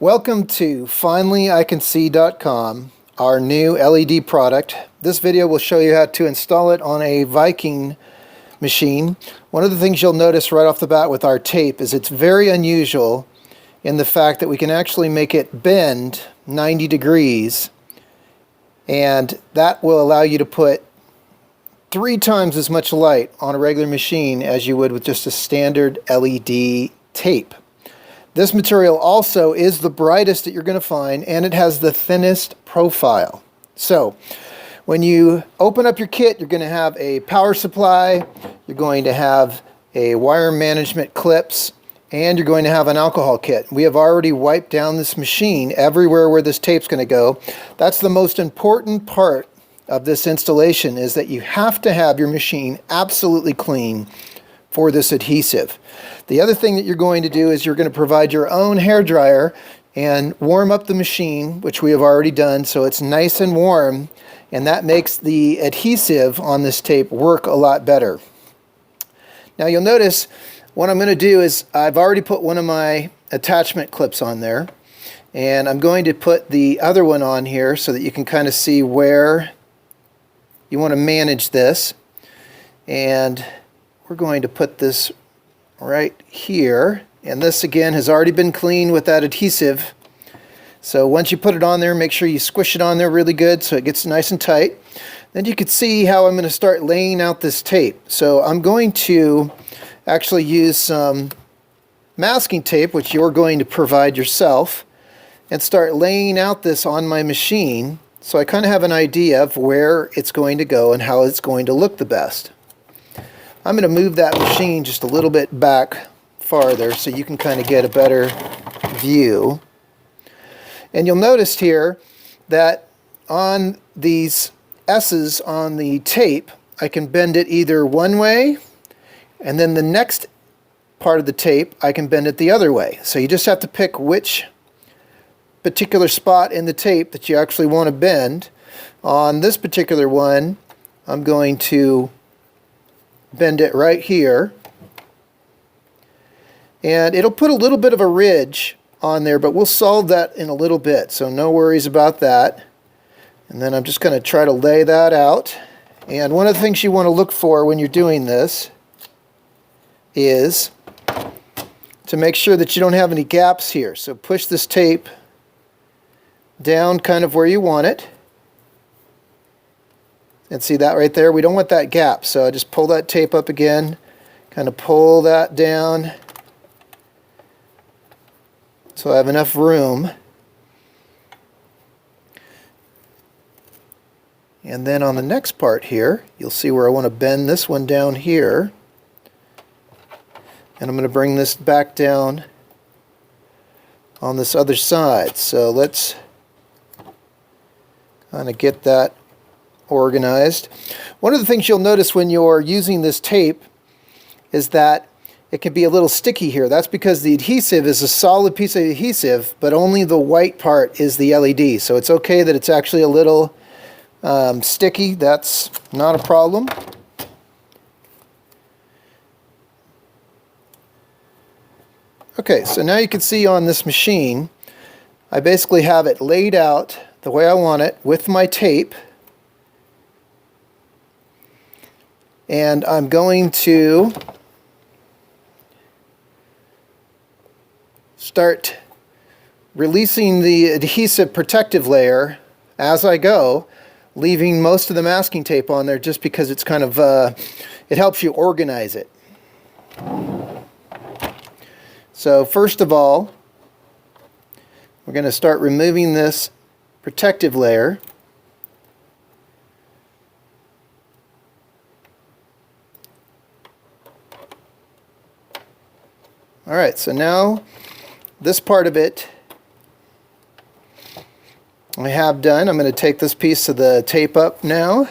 Welcome to finallyicansee.com, our new LED product. This video will show you how to install it on a Viking machine. One of the things you'll notice right off the bat with our tape is it's very unusual in the fact that we can actually make it bend 90 degrees, and that will allow you to put 3 times as much light on a regular machine as you would with just a standard LED tape. This material also is the brightest that you're going to find, and it has the thinnest profile. So when you open up your kit, you're going to have a power supply, you're going to have a wire management clips, and you're going to have an alcohol kit. We have already wiped down this machine everywhere where this tape's going to go. That's the most important part of this installation, is that you have to have your machine absolutely clean for this adhesive. The other thing that you're going to do is you're going to provide your own hair dryer and warm up the machine, which we have already done, so it's nice and warm, and that makes the adhesive on this tape work a lot better. Now you'll notice what I'm going to do is I've already put one of my attachment clips on there, and I'm going to put the other one on here so that you can kind of see where you want to manage this. And we're going to put this right here, and this again has already been cleaned with that adhesive. So once you put it on there, make sure you squish it on there really good so it gets nice and tight. Then you can see how I'm going to start laying out this tape. So I'm going to actually use some masking tape, which you're going to provide yourself, and start laying out this on my machine so I kind of have an idea of where it's going to go and how it's going to look the best. I'm going to move that machine just a little bit back farther so you can kind of get a better view. And you'll notice here that on these S's on the tape, I can bend it either one way, and then the next part of the tape I can bend it the other way. So you just have to pick which particular spot in the tape that you actually want to bend. On this particular one, I'm going to bend it right here, and it'll put a little bit of a ridge on there, but we'll solve that in a little bit, so no worries about that. And then I'm just going to try to lay that out. And one of the things you want to look for when you're doing this is to make sure that you don't have any gaps here. So push this tape down kind of where you want it. And see that right there? We don't want that gap, so I just pull that tape up again, kind of pull that down so I have enough room. And then on the next part here, you'll see where I want to bend this one down here. And I'm going to bring this back down on this other side. So let's kind of get that organized. One of the things you'll notice when you're using this tape is that it can be a little sticky here. That's because the adhesive is a solid piece of adhesive, but only the white part is the LED. So it's okay that it's actually a little sticky. That's not a problem. Okay, so now you can see on this machine, I basically have it laid out the way I want it with my tape. And I'm going to start releasing the adhesive protective layer as I go, leaving most of the masking tape on there just because it's kind of, it helps you organize it. So first of all, we're going to start removing this protective layer. Alright, so now this part of it I have done. I'm going to take this piece of the tape up now.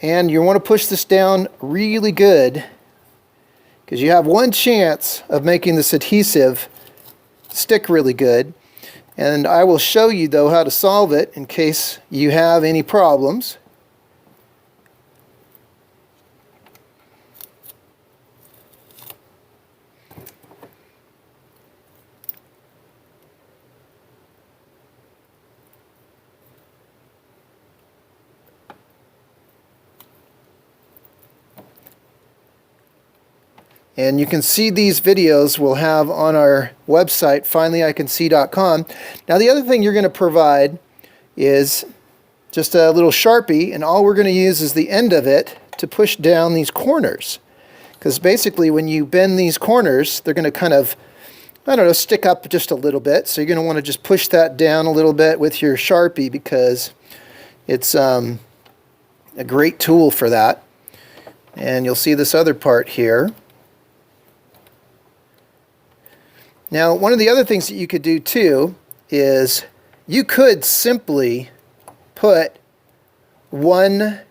And you want to push this down really good, because you have one chance of making this adhesive stick really good. And I will show you though how to solve it in case you have any problems. And you can see these videos we'll have on our website, finallyicansee.com. Now the other thing you're going to provide is just a little Sharpie, and all we're going to use is the end of it to push down these corners. Because basically when you bend these corners, they're going to kind of, I don't know, stick up just a little bit. So you're going to want to just push that down a little bit with your Sharpie, because it's a great tool for that. And you'll see this other part here. Now, one of the other things that you could do too is you could simply put one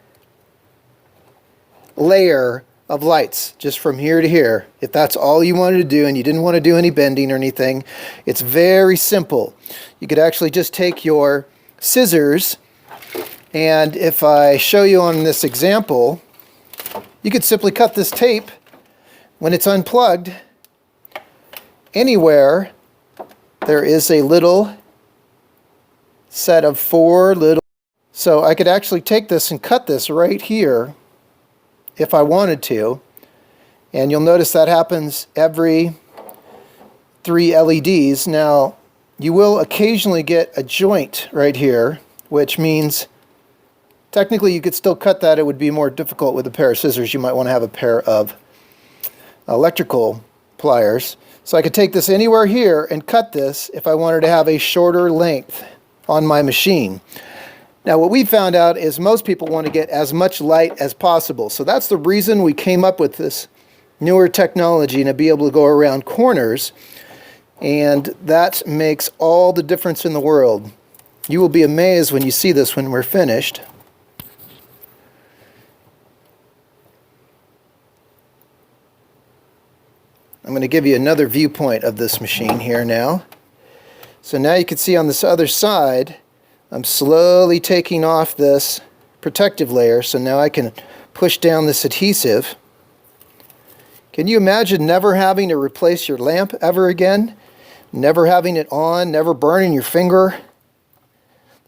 layer of lights just from here to here. If that's all you wanted to do and you didn't want to do any bending or anything, it's very simple. You could actually just take your scissors, and if I show you on this example, you could simply cut this tape when it's unplugged. Anywhere there is a little set of 4 little, so I could actually take this and cut this right here if I wanted to, and you'll notice that happens every 3 LEDs. Now you will occasionally get a joint right here, which means technically you could still cut that. It would be more difficult with a pair of scissors. You might want to have a pair of electrical pliers. So I could take this anywhere here and cut this if I wanted to have a shorter length on my machine. Now what we found out is most people want to get as much light as possible. So that's the reason we came up with this newer technology, to be able to go around corners. And that makes all the difference in the world. You will be amazed when you see this when we're finished. I'm going to give you another viewpoint of this machine here now. So now you can see on this other side, I'm slowly taking off this protective layer, so now I can push down this adhesive. Can you imagine never having to replace your lamp ever again? Never having it on, never burning your finger?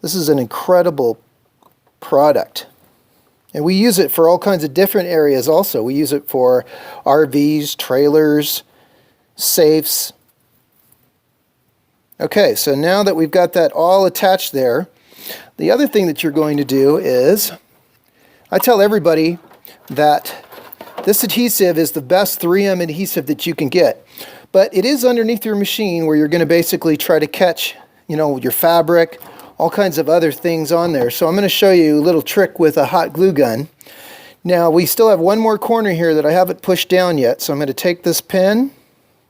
This is an incredible product. And we use it for all kinds of different areas also. We use it for RVs, trailers, safes. Okay, so now that we've got that all attached there, the other thing that you're going to do is, I tell everybody that this adhesive is the best 3M adhesive that you can get. But it is underneath your machine where you're going to basically try to catch, you know, your fabric, all kinds of other things on there. So I'm going to show you a little trick with a hot glue gun. Now we still have one more corner here that I haven't pushed down yet, so I'm going to take this pen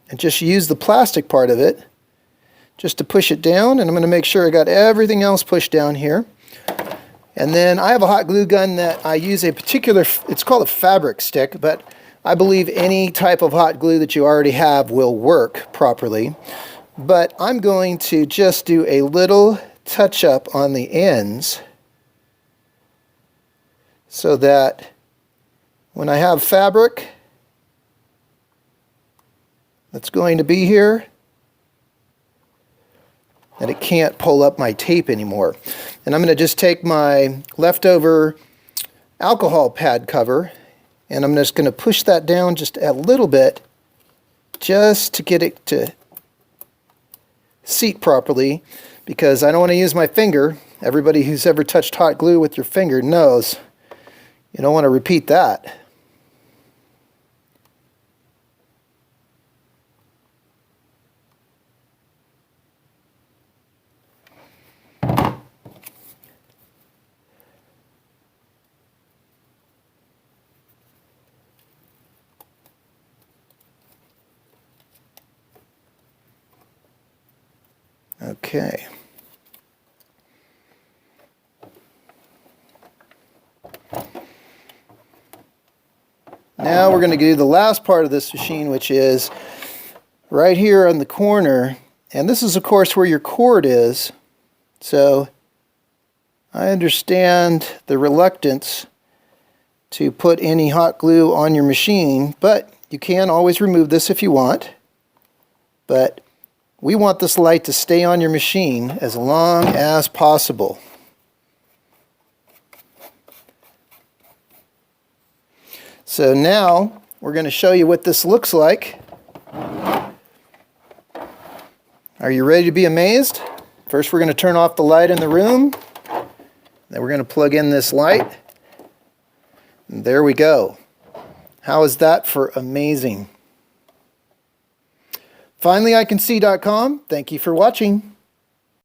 and just use the plastic part of it just to push it down, and I'm going to make sure I got everything else pushed down here. And then I have a hot glue gun that I use a particular, it's called a fabric stick, but I believe any type of hot glue that you already have will work properly. But I'm going to just do a little touch up on the ends so that when I have fabric that's going to be here, that it can't pull up my tape anymore. And I'm going to just take my leftover alcohol pad cover, and I'm just going to push that down just a little bit just to get it to seat properly, because I don't want to use my finger. Everybody who's ever touched hot glue with your finger knows you don't want to repeat that. Okay. Now we're going to do the last part of this machine, which is right here on the corner. And this is, of course, where your cord is. So I understand the reluctance to put any hot glue on your machine, but you can always remove this if you want. But we want this light to stay on your machine as long as possible. So now we're going to show you what this looks like. Are you ready to be amazed? First, we're going to turn off the light in the room. Then we're going to plug in this light. And there we go. How is that for amazing? FinallyICanSee.com. Thank you for watching.